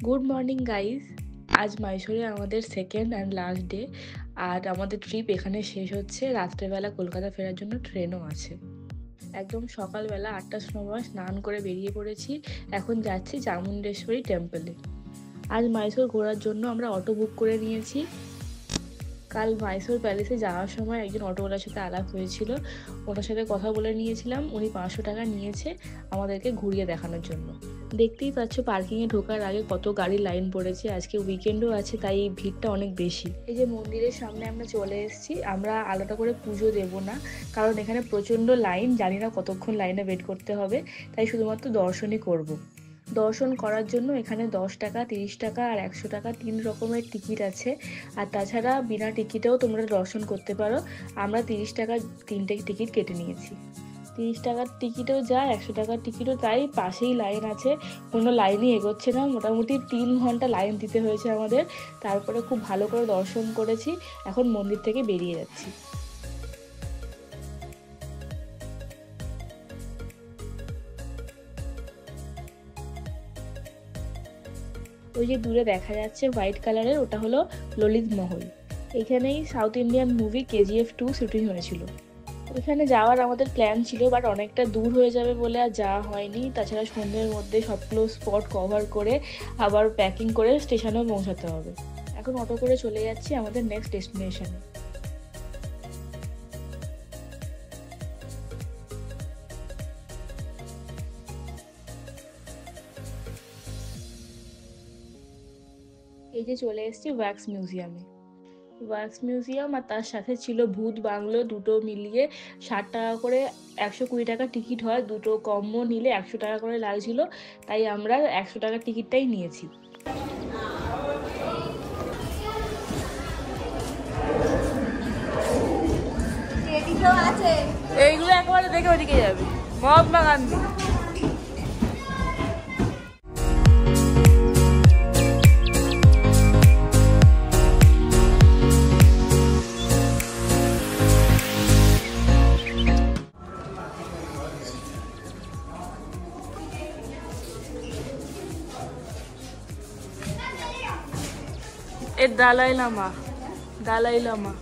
Good morning guys. আজ মাইসোরে আমাদের second and last day. আর আমাদের ট্রিপ এখানে শেষ হচ্ছে। রাত্রেবেলা কলকাতা ফেরার জন্য ট্রেনও আছে। একদম সকালবেলা 8টার সময় স্নান করে বেরিয়ে পড়েছি। এখন যাচ্ছি চামুণ্ডেশ্বরী টেম্পলে। আজ মাইসোর ঘোরার জন্য আমরা অটো বুক করে নিয়েছি। কাল মাইসোর প্যালেসে যাওয়ার সময় একজন অটোওয়ালার সাথে আলাপ হয়েছিল, ওনার সাথে কথা বলে নিয়েছিলাম। উনি 500 টাকা নিয়েছে আমাদেরকে ঘুরিয়ে দেখানোর জন্য। দেখতেই পাচ্ছ পার্কিংয়ে ঢোকার আগে কত গাড়ির লাইন পড়েছে। আজকে উইকেন্ডও আছে, তাই এই ভিড়টা অনেক বেশি। এই যে মন্দিরের সামনে আমরা চলে এসেছি। আমরা আলাদা করে পুজো দেব না, কারণ এখানে প্রচণ্ড লাইন, জানি না কতক্ষণ লাইনে ওয়েট করতে হবে, তাই শুধুমাত্র দর্শনই করব। দর্শন করার জন্য এখানে 10 টাকা, 30 টাকা আর 100 টাকা 3 রকমের টিকিট আছে। আর তাছাড়া বিনা টিকিটেও তোমরা দর্শন করতে পারো। আমরা 30 টাকার 3টে টিকিট কেটে নিয়েছি। 30 টাকার টিকিটও যা, 100 টাকার টিকিটও তাই। পাশেই লাইন আছে, কোনো লাইনই এগোচ্ছে না। মোটামুটি 3 ঘন্টা লাইন দিতে হয়েছে আমাদের। তারপরে খুব ভালো করে দর্শন করেছি। এখন মন্দির থেকে বেরিয়ে যাচ্ছি। ওই যে দূরে দেখা যাচ্ছে হোয়াইট কালারের, ওটা হলো ললিত মহল। এখানেই south Indian movie KGF 2 shooting হয়েছিল। ওইখানে যাওয়ার আমাদের প্ল্যান ছিল, বাট অনেকটা দূর হয়ে যাবে বলে আর যাওয়া হয়নি। তাছাড়া সন্ধ্যের মধ্যে সবগুলো স্পট কভার করে আবার প্যাকিং করে স্টেশনেও পৌঁছাতে হবে। এখন অটো করে চলে যাচ্ছি আমাদের নেক্সট ডেস্টিনেশনে। এই যে চলে এসেছি ওয়্যাক্স মিউজিয়ামে। ওয়্যাক্স মিউজিয়াম আর তার সাথে ছিল ভূত বাংলো, দুটো মিলিয়ে 60 টাকা করে। 120 টাকা টিকিট হয়, দুটো কম্বো নিলে 100 টাকা করে লাগছিল, তাই আমরা 100 টাকার টিকিটটাই নিয়েছি। এইগুলো একেবারে দেখে ওদিকে যাবে, মহাত্মা গান্ধী। এ দালাই লামা, দালাই লামা।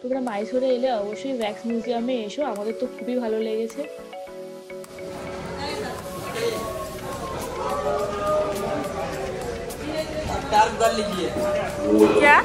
তোমরা মাইসোরে এলে অবশ্যই ওয়্যাক্স মিউজিয়ামে এসো, আমাদের তো খুবই ভালো লেগেছে। क्या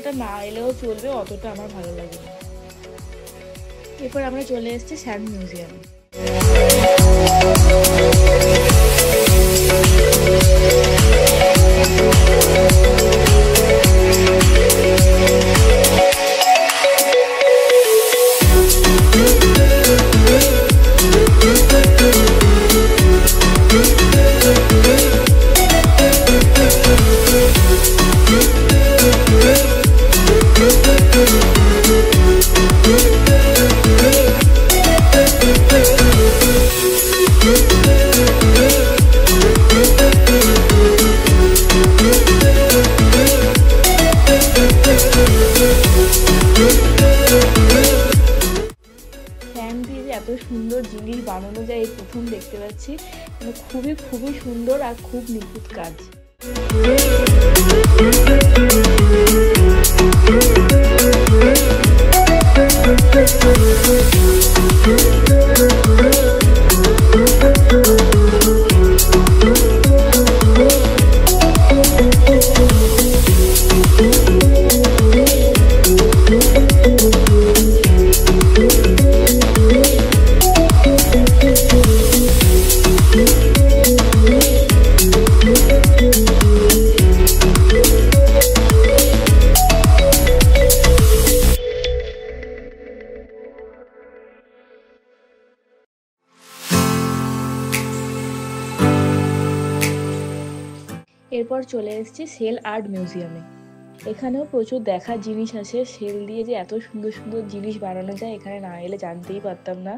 অতটা না এলেও চলবে, অতটা আমার ভালো লাগে না। এরপর আমরা চলে এসেছি স্যান্ড মিউজিয়ামে। এত সুন্দর জিনিস বানানো যায় এই প্রথম দেখতে পাচ্ছি, মানে খুবই খুবই সুন্দর আর খুব নিখুঁত কাজ। এরপর চলে এসেছি সেল আর্ট মিউজিয়ামে। এখানেও প্রচুর দেখার জিনিস আছে। সেল দিয়ে যে এত সুন্দর সুন্দর জিনিস বানানো যায় এখানে না এলে জানতেই পারতাম না।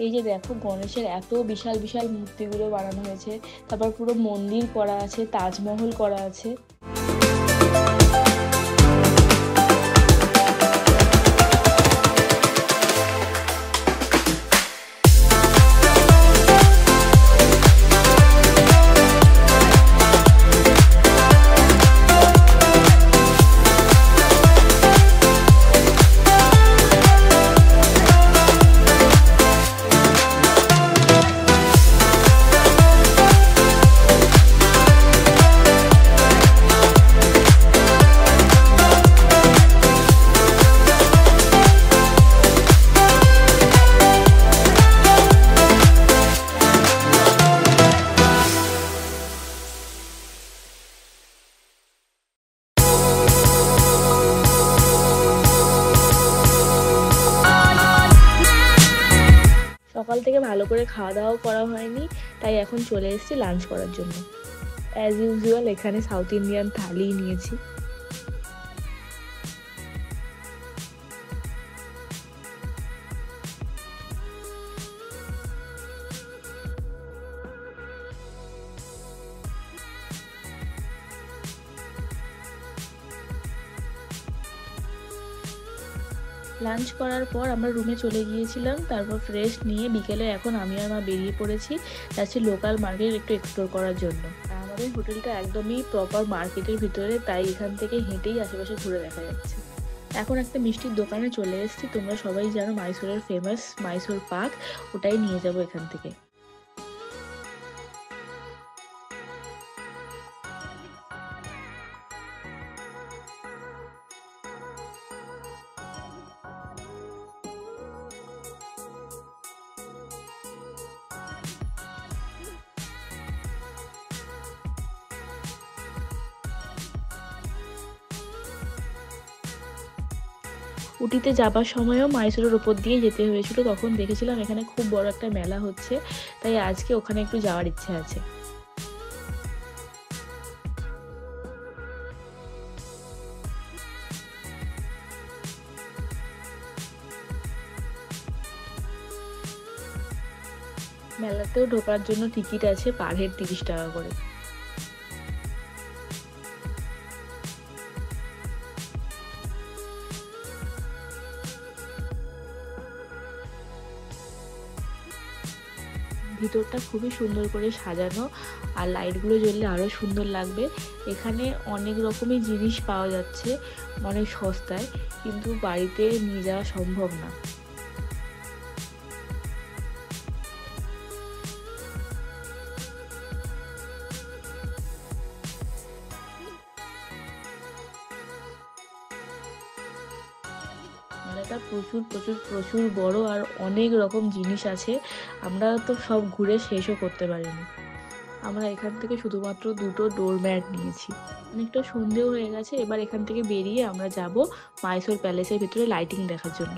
এই যে দেখো গণেশের এত বিশাল বিশাল মূর্তিগুলো বানানো হয়েছে, তারপর পুরো মন্দির করা আছে, তাজমহল করা আছে। সকাল থেকে ভালো করে খাওয়া দাওয়াও করা হয়নি, তাই এখন চলে এসেছি লাঞ্চ করার জন্য। অ্যাজ ইউজুয়াল এখানে সাউথ ইন্ডিয়ান থালি নিয়েছি। লাঞ্চ করার পর আমরা রুমে চলে গিয়েছিলাম, তারপর ফ্রেশ নিয়ে বিকেলে এখন আমি আর মা বেরিয়ে পড়েছি, যাচ্ছি লোকাল মার্কেট একটু এক্সপ্লোর করার জন্য। আমাদের হোটেলটা একদমই প্রপার মার্কেটের ভিতরে, তাই এখান থেকে হেঁটেই আশেপাশে ঘুরে দেখা যাচ্ছে। এখন একটা মিষ্টির দোকানে চলে এসেছি। তোমরা সবাই জানো মাইসোরের ফেমাস মাইসোর পাক, ওটাই নিয়ে যাবো এখান থেকে। উটিতে যাবার সময়ও মাইসোরের ওপর দিয়ে যেতে হয়েছিল, তখন দেখেছিলাম এখানে খুব বড় একটা মেলা হচ্ছে, তাই আজকে ওখানে একটু যাওয়ার ইচ্ছে আছে। মেলাতেও ঢোকার জন্য টিকিট আছে পার হেড 30 টাকা করে। ভিতরটা খুবই সুন্দর করে সাজানো, আর লাইটগুলো জ্বললে আরও সুন্দর লাগবে। এখানে অনেক রকমই জিনিস পাওয়া যাচ্ছে অনেক সস্তায়, কিন্তু বাড়িতে নিয়ে যাওয়া সম্ভব না। মেলাটা প্রচুর প্রচুর প্রচুর বড়, আর অনেক রকম জিনিস আছে, আমরা তো সব ঘুরে শেষও করতে পারিনি। আমরা এখান থেকে শুধুমাত্র 2টো ডোরম্যাট নিয়েছি। অনেকটা সন্ধেও হয়ে গেছে, এবার এখান থেকে বেরিয়ে আমরা যাব মাইসোর প্যালেসের ভিতরে লাইটিং দেখার জন্য।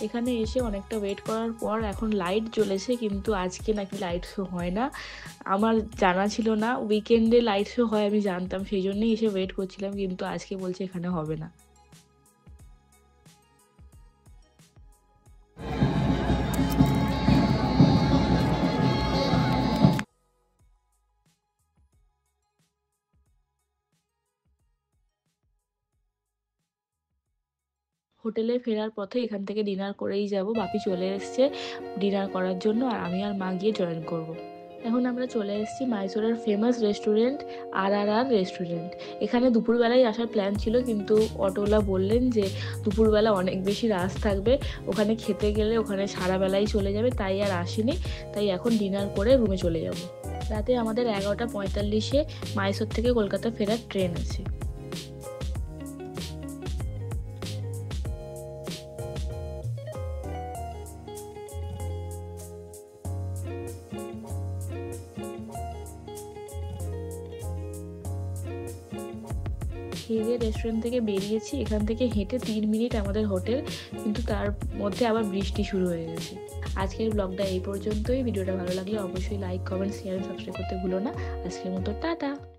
এখানে এসে অনেকটা ওয়েট করার পর এখন লাইট জ্বলেছে, কিন্তু আজকে নাকি লাইট শো হয় না। আমার জানা ছিল না, উইকেন্ডে লাইট শো হয় আমি জানতাম, সেই জন্যই এসে ওয়েট করছিলাম, কিন্তু আজকে বলছে এখানে হবে না। হোটেলে ফেরার পথে এখান থেকে ডিনার করেই যাব। বাপি চলে এসছে ডিনার করার জন্য, আর আমি আর মা গিয়ে জয়েন করব। এখন আমরা চলে এসেছি মাইসোরের ফেমাস রেস্টুরেন্ট RRR রেস্টুরেন্ট। এখানে দুপুরবেলায় আসার প্ল্যান ছিল, কিন্তু অটোওয়ালা বললেন যে দুপুরবেলা অনেক বেশি রাশ থাকবে, ওখানে খেতে গেলে ওখানে সারা বেলাই চলে যাবে, তাই আর আসিনি। তাই এখন ডিনার করে রুমে চলে যাব। রাতে আমাদের 11:45-এ মাইসোর থেকে কলকাতা ফেরার ট্রেন আছে। খেয়ে রেস্টুরেন্ট থেকে বেরিয়েছি, এখান থেকে হেঁটে 3 মিনিট আমাদের হোটেল, কিন্তু তার মধ্যে আবার বৃষ্টি শুরু হয়ে গেছে। আজকের ব্লগটা এই পর্যন্তই। ভিডিওটা ভালো লাগলে অবশ্যই লাইক, কমেন্ট, শেয়ার, সাবস্ক্রাইব করতে ভুলো না। আজকের মতো টাটা।